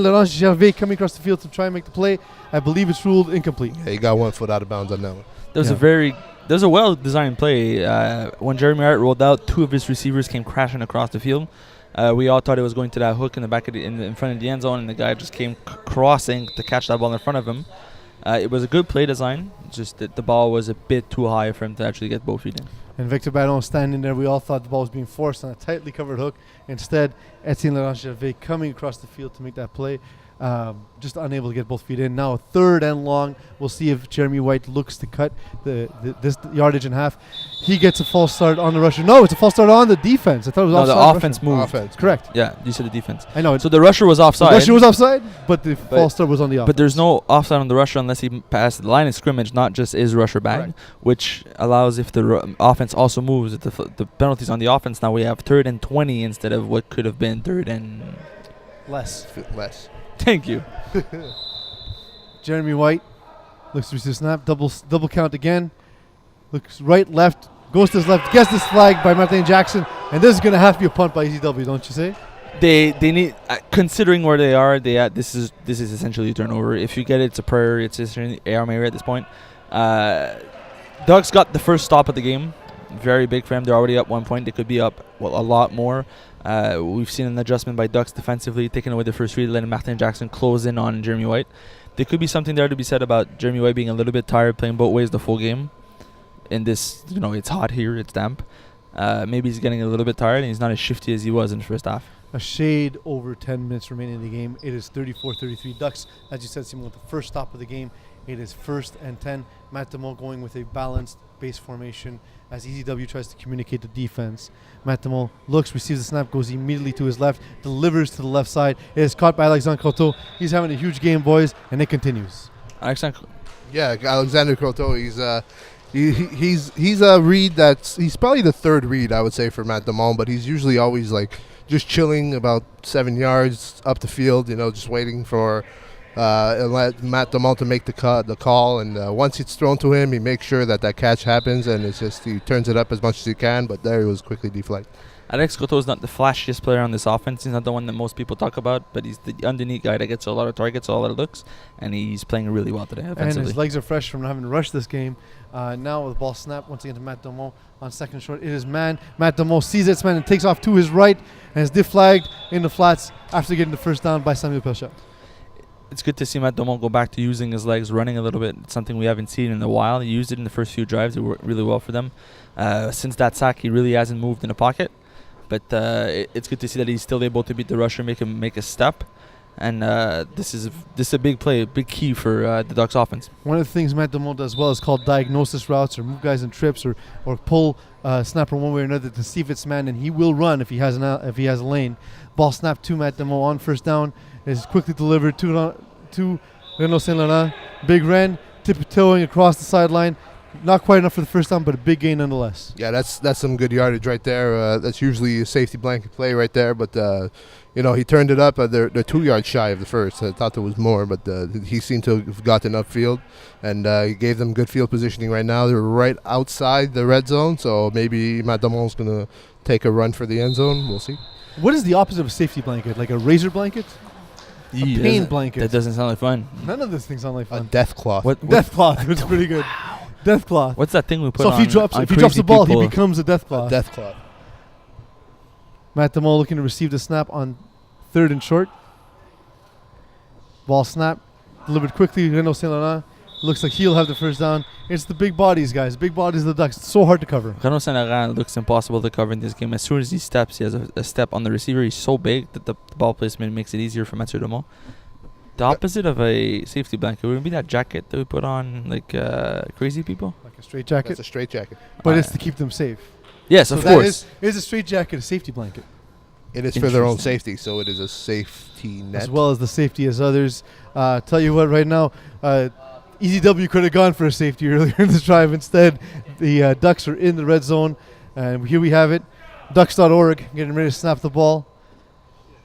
Laurent Gervais coming across the field to try and make the play. I believe it's ruled incomplete. Yeah, he got 1 foot out of bounds on that one. There was a well-designed play. When Jeremy White rolled out, 2 of his receivers came crashing across the field. We all thought it was going to that hook in the back in front of the end zone, and the guy just came crossing to catch that ball in front of him. It was a good play design, just that the ball was a bit too high for him to actually get both feet in. And Victor Baron standing there. We all thought the ball was being forced on a tightly covered hook. Instead, Etienne Laurent Gervais coming across the field to make that play. Just unable to get both feet in. Now 3rd and long. We'll see if Jeremy White looks to cut this yardage in half. He gets a false start on the rusher. No, it's a false start on the defense. I thought it was offside. The offense moved. Offense. Correct. Yeah, you said the defense. I know. So the rusher was offside. The rusher was offside, but the false start was on the offense. But there's no offside on the rusher unless he passed the line of scrimmage, not just his rusher back, Correct. which allows if the offense also moves, if the penalties on the offense. Now we have 3rd and 20 instead of what could have been 3rd and less. Thank you. Jeremy White looks to receive snap. Double count again. Looks right, left. Goes to his left. Gets this flag by Martin Jackson. And this is going to have to be a punt by ECW, don't you say? They need, considering where they are, this is essentially a turnover. If you get it, it's a prayer. It's essentially AR at this point. Ducks got the first stop of the game. Very big for them. They're already up 1 point. They could be up a lot more. We've seen an adjustment by Ducks defensively, taking away the first read, letting Martin Jackson close in on Jeremy White. There could be something there to be said about Jeremy White being a little bit tired, playing both ways the full game. In this, it's hot here, it's damp. Maybe he's getting a little bit tired, and he's not as shifty as he was in the first half. A shade over 10 minutes remaining in the game. It is 34-33. Ducks, as you said, Simon, with the first stop of the game. It is 1st and 10. Matt Damon going with a balanced base formation as ECW tries to communicate the defense. Matt Damon looks, receives the snap, goes immediately to his left, delivers to the left side. It is caught by Alexandre Croteau. He's having a huge game, boys, and it continues. Alexandre Croteau, he's a read he's probably the 3rd read, I would say, for Matt Damon, but he's usually always like just chilling about 7 yards up the field, just waiting for Matt Damon to make the call, and once it's thrown to him, he makes sure that catch happens, and it's just he turns it up as much as he can, but there he was quickly deflected. Alex Coteau is not the flashiest player on this offense. He's not the one that most people talk about, but he's the underneath guy that gets a lot of targets, a lot of looks, and he's playing really well today offensively. And his legs are fresh from having to rush this game. Now with the ball snap once again to Matt Dumont on second short. It is man. Matt Dumont sees its man and takes off to his right and is deflagged in the flats after getting the first down by Samuel Pelchat. It's good to see Matt Dumont go back to using his legs, running a little bit. It's something we haven't seen in a while. He used it in the first few drives. It worked really well for them. Since that sack, he really hasn't moved in the pocket. But it's good to see that he's still able to beat the rusher, make him make a step. And this is a big play, a big key for the Ducks offense. One of the things Matt Dumont does well is called diagnosis routes or move guys in trips or pull snapper one way or another to see if it's man, and he will run if he has a lane. Ball snapped to Matt Dumont on first down. Is quickly delivered to Renaud Saint Laurent. Big Ren tiptoeing across the sideline. Not quite enough for the first down, but a big gain nonetheless. Yeah, that's some good yardage right there. That's usually a safety blanket play right there, but he turned it up. They're 2 yards shy of the first. I thought there was more, but he seemed to have gotten upfield, and he gave them good field positioning right now. They're right outside the red zone, so maybe Matt Damont's going to take a run for the end zone. We'll see. What is the opposite of a safety blanket? Like a razor blanket? A pain blanket. That doesn't sound like fun. None of these things sound like fun. A death cloth. Death cloth. It's pretty good. Death cloth. What's that thing we put so on? So if he drops the ball, he becomes a death cloth. A death cloth. Matt Dumont looking to receive the snap on third and short. Ball snap. Delivered quickly. Renaud Saint Laurent. Looks like he'll have the first down. It's the big bodies, guys. Big bodies of the Ducks. It's so hard to cover. Renaud Saint Laurent looks impossible to cover in this game. As soon as he steps, he has a step on the receiver. He's so big that the ball placement makes it easier for Mathieu Dumont. The opposite of a safety blanket would be that jacket that we put on, like crazy people. Like a straight jacket. That's a straight jacket. But it's to keep them safe. Yes, so of course. Is a straight jacket a safety blanket? It is for their own safety, so it is a safety net. As well as the safety as others. Tell you what, right now, EZW could have gone for a safety earlier in this drive. Instead, the Ducks are in the red zone. And here we have it. Ducks.org getting ready to snap the ball.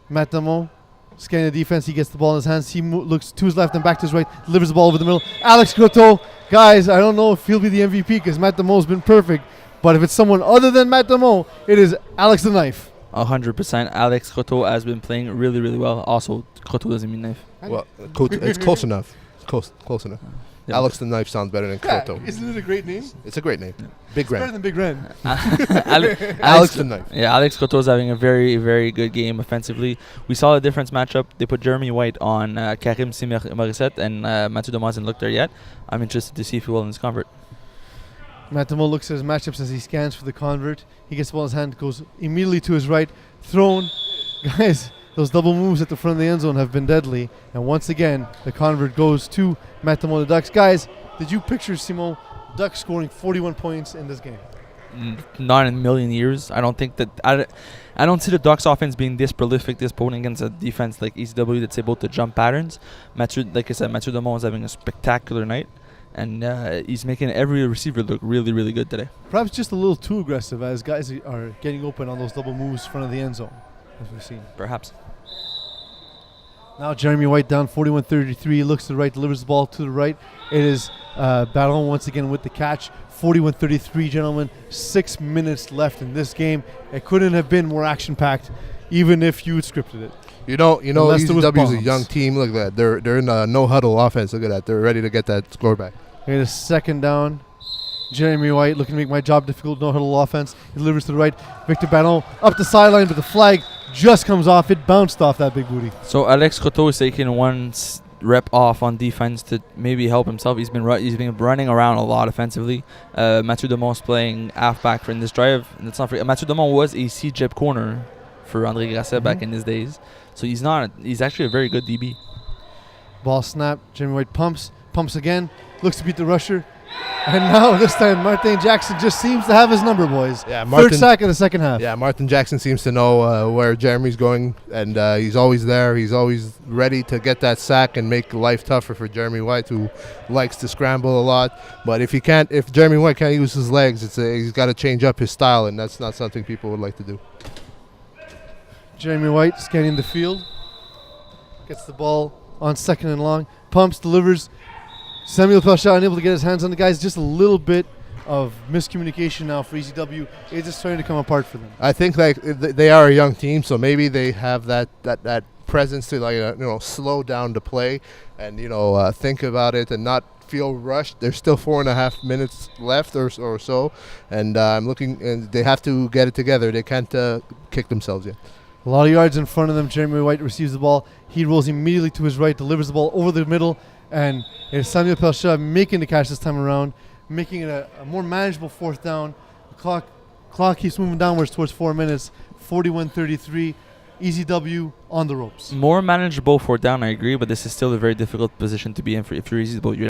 Matt Dumont scanning the defense. He gets the ball in his hands. He looks to his left and back to his right. Delivers the ball over the middle. Alex Coteau. Guys, I don't know if he'll be the MVP because Matt Dumont's been perfect. But if it's someone other than Matt Dumont, it is Alex the Knife. 100%. Alex Coteau has been playing really, really well. Also, Coteau doesn't mean knife. Well, it's close enough. Close enough. Yeah. Alex the Knife sounds better than Coteau. Isn't it a great name? It's a great name. Yeah. Big Ren. Better than Big Ren. Alex the Knife. Yeah, Alex Coteau is having a very, very good game offensively. We saw a difference matchup. They put Jeremy White on Karim Morissette, and Mathieu Dumont hasn't looked there yet. I'm interested to see if he will in this convert. Matt Dumont looks at his matchups as he scans for the convert. He gets the ball in his hand, goes immediately to his right. Thrown. Guys, those double moves at the front of the end zone have been deadly. And once again, the convert goes to Matt Dumont, the Ducks. Guys, did you picture, Simon, Ducks scoring 41 points in this game? Not in a million years. I don't think that. I don't see the Ducks offense being this prolific, this potent against a defense like ECW that's able to jump patterns. Like I said, Mathieu Dumont is having a spectacular night. And he's making every receiver look really, really good today. Perhaps just a little too aggressive as guys are getting open on those double moves in front of the end zone, as we've seen. Perhaps. Now Jeremy White down 41-33. Looks to the right, delivers the ball to the right. It is Baron once again with the catch. 41-33, gentlemen. 6 minutes left in this game. It couldn't have been more action-packed, even if you had scripted it. You know, ECW is a young team. Look at that. They're in a no-huddle offense. Look at that. They're ready to get that score back. It is second down. Jeremy White looking to make my job difficult. No-huddle offense. He delivers to the right. Victor Baron up the sideline, but the flag just comes off. It bounced off that big booty. So Alex Coteau is taking one rep off on defense to maybe help himself. He's been running around a lot offensively. Mathieu Dumont's playing halfback in this drive. And let's not forget, Mathieu Dumont was a C-Jep corner for André Grasset back in his days. So he's actually a very good DB. Ball snap. Jeremy White pumps again. Looks to beat the rusher. And now this time Martin Jackson just seems to have his number, boys. Yeah, third sack of the second half. Yeah, Martin Jackson seems to know where Jeremy's going, and he's always there. He's always ready to get that sack and make life tougher for Jeremy White, who likes to scramble a lot. But if Jeremy White can't use his legs, he's got to change up his style, and that's not something people would like to do. Jeremy White scanning the field. Gets the ball on second and long. Pumps, delivers. Samuel Pelchat unable to get his hands on the guys just a little bit of miscommunication now for ECW. It's just starting to come apart for them. I think like they are a young team, so maybe they have that presence to like slow down the play and think about it and not feel rushed. There's still 4.5 minutes left or so, and I'm looking, and they have to get it together. They can't kick themselves yet. A lot of yards in front of them. Jeremy White receives the ball. He rolls immediately to his right, delivers the ball over the middle, and it's Samuel Percha making the catch this time around, making it a more manageable fourth down. The clock keeps moving downwards towards 4 minutes. 41-33. ECW on the ropes. More manageable fourth down, I agree, but this is still a very difficult position to be in for if you're ECW.